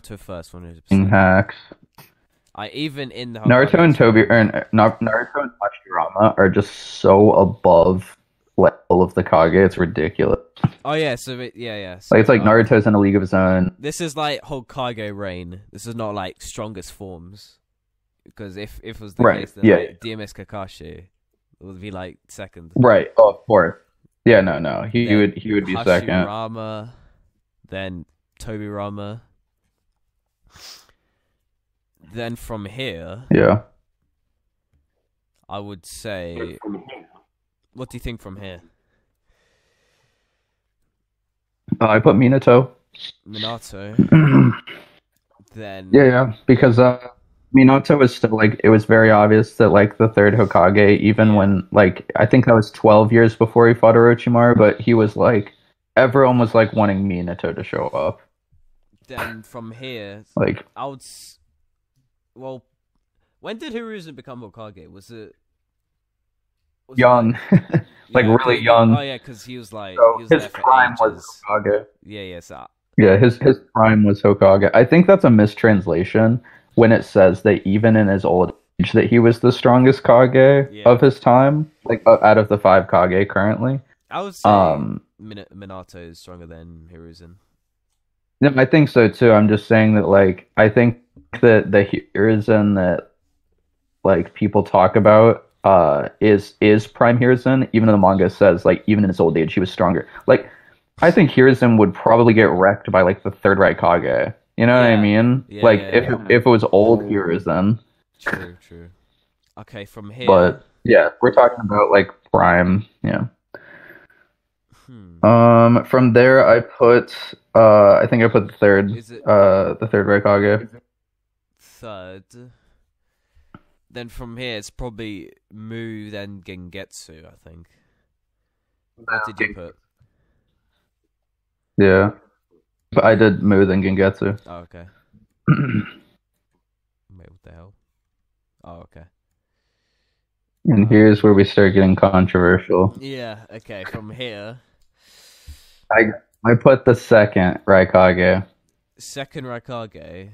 Naruto first, 100%. hacks. I even in the Naruto Hokage and as Toby, well. or Naruto and Hashirama are just so above level of the Kage. It's ridiculous. Oh yeah, so yeah. Like So it's like Naruto's in a league of his own. this is like Hokage reign. This is not like strongest forms. Because if it was the Right. case, then Yeah. like DMS Kakashi would be like second. Right. Oh, of course. Yeah. No. He Then would be second. Hashirama, then Tobirama. Then from here, Yeah. I would say, what do you think from here? I put Minato. Minato. Then Yeah, because Minato was still like it was very obvious that like the third Hokage, even when like I think that was 12 years before he fought Orochimaru, but he was like everyone was like wanting Minato to show up. then from here, Like I would. Well, when did Hiruzen become Hokage? Was it young, like yeah, really young. Oh yeah, because he was like So he was his there for prime was ages. Hokage. Yeah. So Yeah, his prime was Hokage. I think that's a mistranslation when it says that even in his old age that he was the strongest Kage Yeah. of his time, like out of the five Kage currently. I would say Um, Minato is stronger than Hiruzen. Yeah, I think so too. I'm just saying that like I think that the Hiruzen that like people talk about is Prime Hiruzen, even though the manga says like even in his old age he was stronger. Like I think Hiruzen would probably get wrecked by like the third Raikage. You know what I Yeah. mean? Yeah, Like yeah, if it was old Hiruzen, True. Okay, from here. but yeah, we're talking about like Prime. Yeah. Hmm. From there I put I think I put Is it the third Raikage. third? Then from here, it's probably Mu, then Gengetsu, I think. What did you put? Yeah. But I did Mu then Gengetsu. Oh, okay. Wait, what the hell? Oh, okay. And here's where we start getting controversial. Yeah, okay, from here. I put the second Raikage. Second Raikage.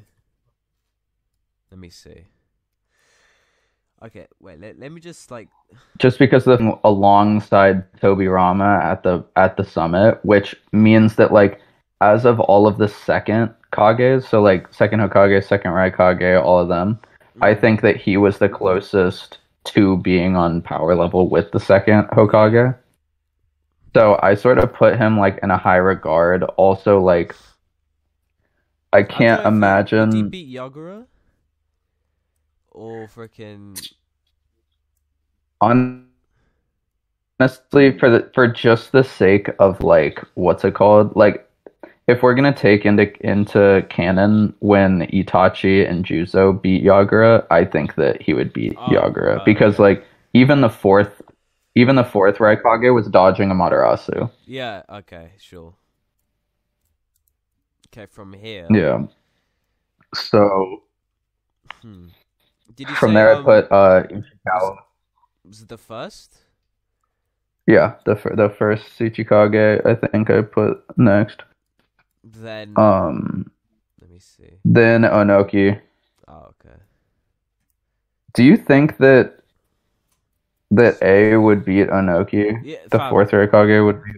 Let me see. Okay, wait, let me just, like... Just because of alongside Tobirama at the summit, which means that like as of all of the second Kages, so like second Hokage, second Raikage, all of them, I think that he was the closest to being on power level with the second Hokage. So I sort of put him like in a high regard. Also, like I can't Did he imagine. beat Yagura? Or freaking... Honestly, for just the sake of like what's it called? Like if we're gonna take into canon when Itachi and Juzo beat Yagura, I think that he would beat Yagura because okay. like even the fourth Raikage was dodging Amaterasu. Yeah, okay, sure. Okay, from here. Yeah. So Hmm. Did you from say, there I put Ichikawa. was it the first? Yeah, the first Tsuchikage I think I put next. Then let me see. Then Onoki. Oh, okay. Do you think that A would beat Onoki? Yeah, The fam, fourth Raikage would beat.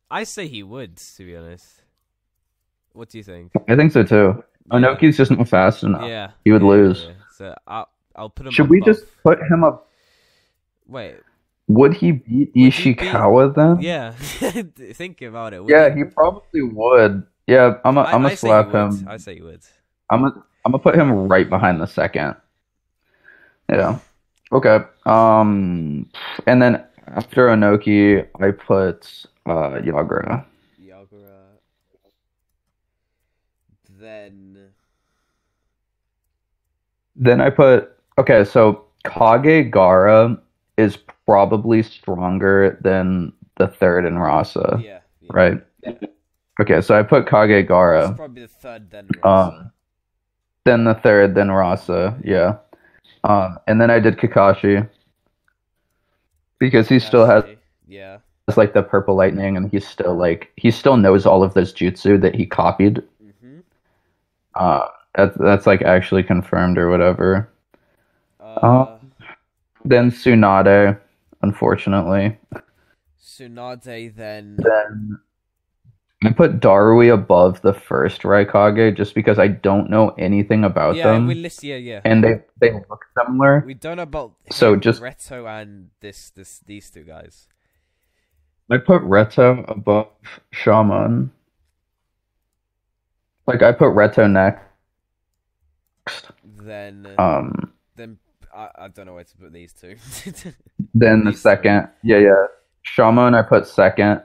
I say he would, to be honest. What do you think? I think so too. Yeah. Onoki's just not fast enough. Yeah. He would lose. Yeah. So I'll put him Should we above. just put him up? Wait. Would he beat Would he Ishikawa then? Yeah. Think about it. Would Yeah, he probably would. Yeah, I'm gonna I say he slap would. him. I say he would. I'm gonna put him right behind the second. Yeah. Okay. And then after Onoki, I put Yagura. Yagura. Then Then I put okay, so Kage Gaara is probably stronger than the third in Rasa, yeah. right? Okay, so I put Kage It's Gaara. probably the third then Rasa. Then the third, then Rasa, yeah. And then I did Kakashi because he still has Yeah. like the purple lightning, and he still knows all of those jutsu that he copied. Mm-hmm. That's like actually confirmed or whatever. Uh, Uh, then Tsunade, unfortunately. Tsunade, then. Then I put Darui above the first Raikage just because I don't know anything about Yeah, we them, list. Yeah, yeah. and they look similar. We don't know about So him, just Reto, and these two guys. I put Reto above Shaman. Like I put Reto next. Then, Um, I don't know where to put these two. then the These three. second, yeah, Shaman I put second.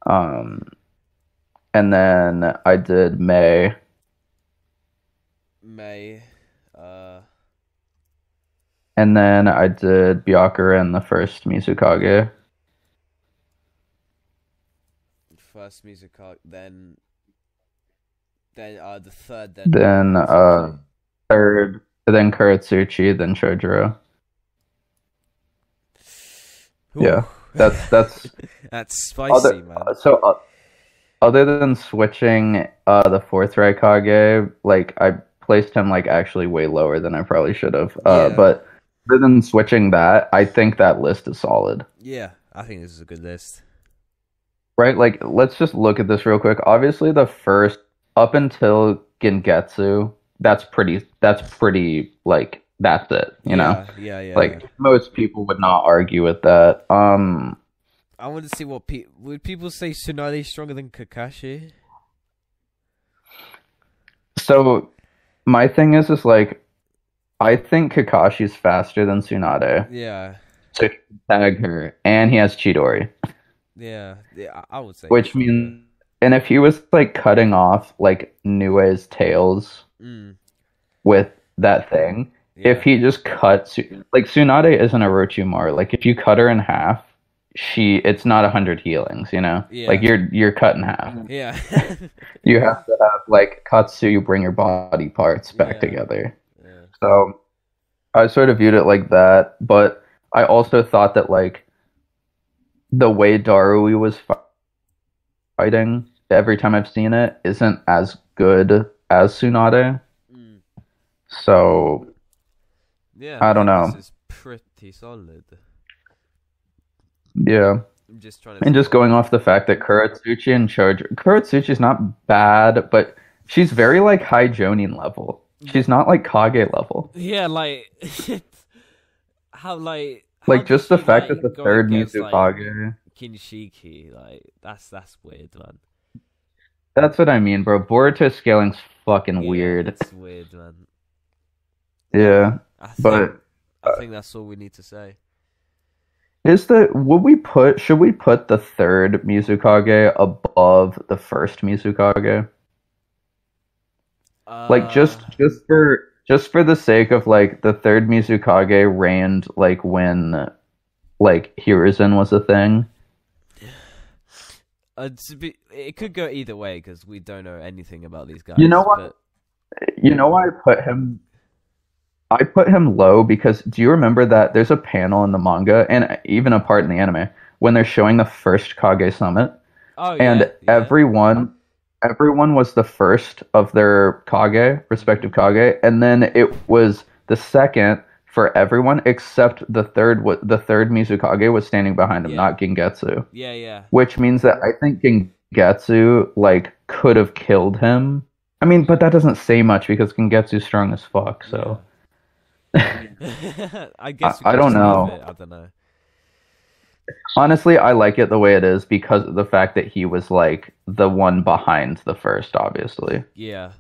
Um, and then I did May. May, uh, And then I did Byakuya in the first Mizukage. first music arc, then the third, then Then Kuratsuchi. third, then Kuratsuchi, then Chojuro. Ooh. Yeah, that's That's spicy, other. man. So other than switching the fourth Raikage, like I placed him like actually way lower than I probably should have. Yeah, But other than switching that, I think that list is solid. yeah. I think this is a good list. Right? Like, let's just look at this real quick. Obviously, the first up until Gengetsu, that's pretty like that's it, you know? Yeah, yeah, yeah, yeah. Like most people would not argue with that. I want to see what would people say Tsunade stronger than Kakashi? So my thing is like I think Kakashi's faster than Tsunade. Yeah, So he can tag her, and he has Chidori, yeah, yeah. I would say he's which stronger. means, and if he was like cutting off like Nue's tails Mm, with that thing, if yeah, he just cuts like Tsunade isn't a Orochimaru. Like if you cut her in half, it's not 100 healings, you know? Like yeah, you're cut in half. yeah, You have to have like Katsu, you bring your body parts back yeah, together. yeah. So I sort of viewed it like that, but I also thought that like the way Darui was fighting every time I've seen it isn't as good as Tsunade. Mm. So Yeah, I I don't think this know. is pretty solid. Yeah. I'm just trying to And see just what. going off the fact that Kuratsuchi's not bad, but she's very like high Jonin level. She's not like Kage level. Yeah, like how Like does just the she fact that the go third against like Mizukage. Kinshiki? Like that's weird, man. That's what I mean, bro. Boruto scaling's fucking Yeah, weird. it's weird, man. Yeah, I think but I think that's all we need to say. should we put the third Mizukage above the first Mizukage? Like Uh, just for the sake of like the third Mizukage reigned like when like Hiruzen was a thing. it could go either way because we don't know anything about these You know guys. what? But You know why I put him? I put him low because do you remember that there's a panel in the manga and even a part in the anime when they're showing the first Kage Summit oh and yeah, yeah, everyone was the first of their Kage, respective Kage, and then it was the second for everyone except the third Mizukage was standing behind him, yeah, not Gengetsu, yeah, yeah, which means that I think Gengetsu like could have killed him. I mean, but that doesn't say much because Gengetsu's strong as fuck, so yeah. I guess we I could don't just leave know. it. I don't know. Honestly, I like it the way it is because of the fact that he was like the one behind the first, obviously. Yeah,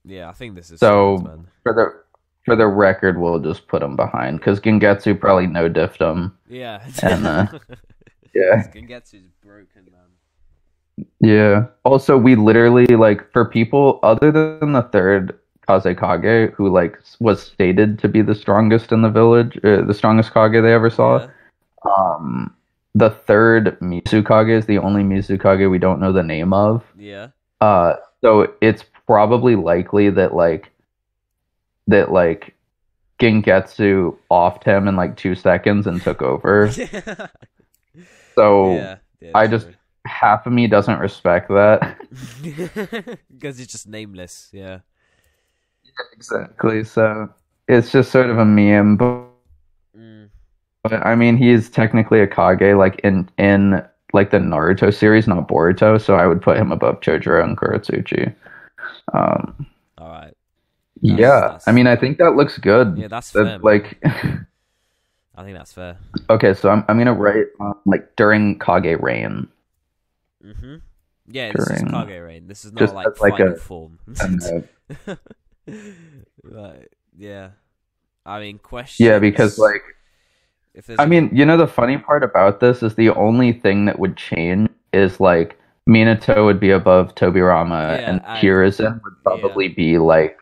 yeah. I think this is solid, So man. for the record, we'll just put him behind because Gengetsu probably no diffed him, Yeah. and yeah, Gengetsu's broken, man. yeah. Also, we literally like for people other than the third Kazekage, who like was stated to be the strongest in the village, the strongest Kage they ever saw. Yeah, The third Mizukage is the only Mizukage we don't know the name of. yeah. So it's probably likely that Gengetsu offed him in like 2 seconds and took over. So Yeah, yeah, I just half of me doesn't respect that. because it's just nameless. Yeah, exactly. So it's just sort of a meme, Mm, but I mean, he is technically a Kage, like in like the Naruto series, not Boruto. So I would put him above Chojuro and Kuratsuchi. Um, all right. yeah, I That's mean, I think that looks good. yeah, that's fair, That man. like, I think that's fair. okay, so I'm gonna write like during Kage reign, Mm-hmm. Yeah, this is during Kage Rain. This is not just like as like final form. a note. Like, yeah. I mean, Yeah, because questions. like If there's I any, mean, the funny part about this is the only thing that would change is like Minato would be above Tobirama yeah, and I Hiruzen would yeah, probably be like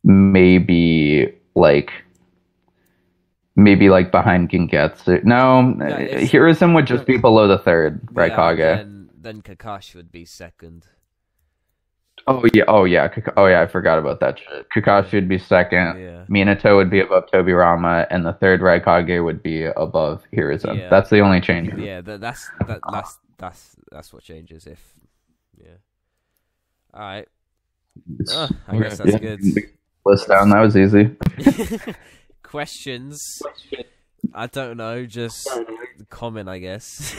maybe like maybe like behind Gengetsu. No, yeah. If Hiruzen would just be below the third yeah, but Raikage. then Kakashi would be second. Oh yeah, oh yeah, I Yeah, forgot about that shit. yeah, Kakashi would be second. yeah, Minato would be above Tobirama, and the third Raikage would be above Hiruzen. yeah, That's the only change. yeah. That's what changes. If yeah. All right. I guess that's Yeah, good. list down. That was easy. Questions. I don't know. Just comment, I guess.